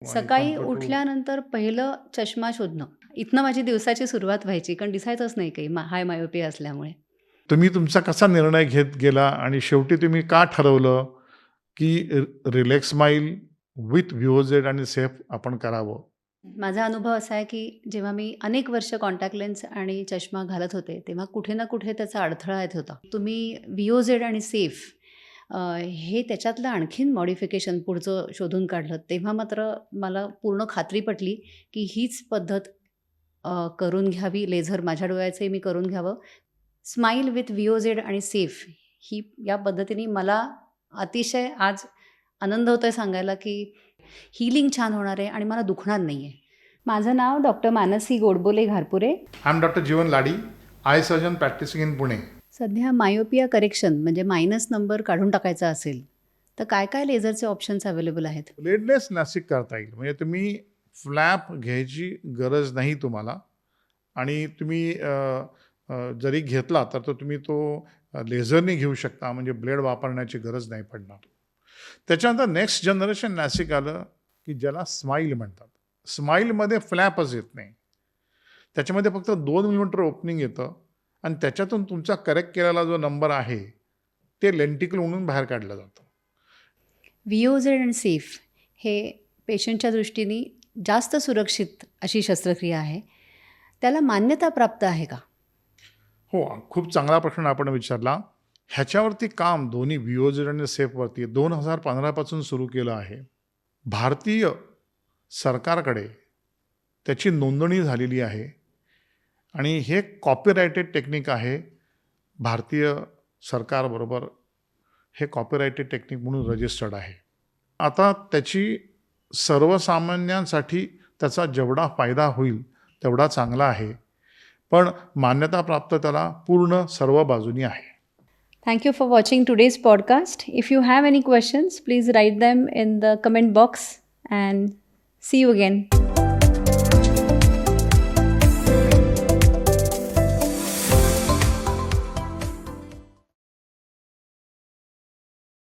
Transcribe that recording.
आणि सकाळी comfort to उठल्यानंतर पहिलं चष्मा शोधणं. इथनं माझी दिवसाची सुरुवात व्हायची कारण दिसायचंच नाही काही हाय मायोपिया असल्यामुळे. तुम्ही तुमचा कसा निर्णय घेत गेला आणि शेवटी तुम्ही का ठरवलं, की रिलॅक्स स्माईल विथ व्हिओझेड आणि सेफ आपण करावं? माझा अनुभव असा आहे, की जेव्हा मी अनेक वर्ष कॉन्टॅक्ट लेन्स आणि चष्मा घालत होते, तेव्हा कुठे ना कुठे त्याचा अडथळा येत होता. तुम्ही व्हीओझेड आणि सेफ हे त्याच्यातलं आणखीन मॉडिफिकेशन पुढचं शोधून काढलं. तेव्हा मात्र मला पूर्ण खात्री पटली, की हीच पद्धत करून घ्यावी. लेझर माझ्या डोळ्याचंही मी करून घ्यावं. स्माईल विथ व्हीओझेड आणि सेफ ही या पद्धतीने मला अतिशय आज आनंद होतोय सांगायला, की हीलिंग छान होणार आहे आणि मला दुखणार नाही आहे. माझं नाव doctor Mansi Godbole Gharpure. I am doctor Jeevan Ladi, eye surgeon practicing in Pune. सध्या मायोपिया करेक्शन म्हणजे मायनस नंबर काढून टाकायचा असेल, तर काय काय लेझरचे ऑप्शन्स अवेलेबल आहेत? ब्लेडलेस लॅसिक करता येईल. म्हणजे तुम्ही फ्लॅप घ्यायची गरज नाही तुम्हाला आणि तुम्ही जरी घेतला तर तो तुम्ही तो लेझरने घेऊ शकता. म्हणजे ब्लेड वापरण्याची गरज नाही पडणार. त्याच्यानंतर नेक्स्ट जनरेशन लॅसिक आलं, की ज्याला स्माईल म्हणतात. स्माईलमध्ये फ्लॅपच येत नाही. त्याच्यामध्ये फक्त 2 मिलिमीटर ओपनिंग येतं आणि त्याच्यातून तुमचा करेक्ट केलेला जो नंबर आहे, ते लेंटिकल म्हणून बाहेर काढलं जातं. व्हीओझेड आणि सेफ हे पेशंटच्या दृष्टीने जास्त सुरक्षित अशी शस्त्रक्रिया आहे. त्याला मान्यता प्राप्त आहे का? हो, खूप चांगला प्रश्न आपण विचारला. ह्याच्यावरती काम दोन्ही व्हीओझेड आणि सेफवरती 2015 पासून सुरू केलं आहे. भारतीय सरकारकडे त्याची नोंदणी झालेली आहे आणि हे कॉपीराइटेड टेक्निक आहे. भारतीय सरकारबरोबर हे कॉपीराइटेड टेक्निक म्हणून रजिस्टर्ड आहे. आता त्याची सर्वसामान्यांसाठी त्याचा जेवढा फायदा होईल तेवढा चांगला आहे. पण मान्यताप्राप्त त्याला पूर्ण सर्व बाजूनी आहे. Thank you for watching today's podcast. If you have any questions, please write them in the comment box and see you again.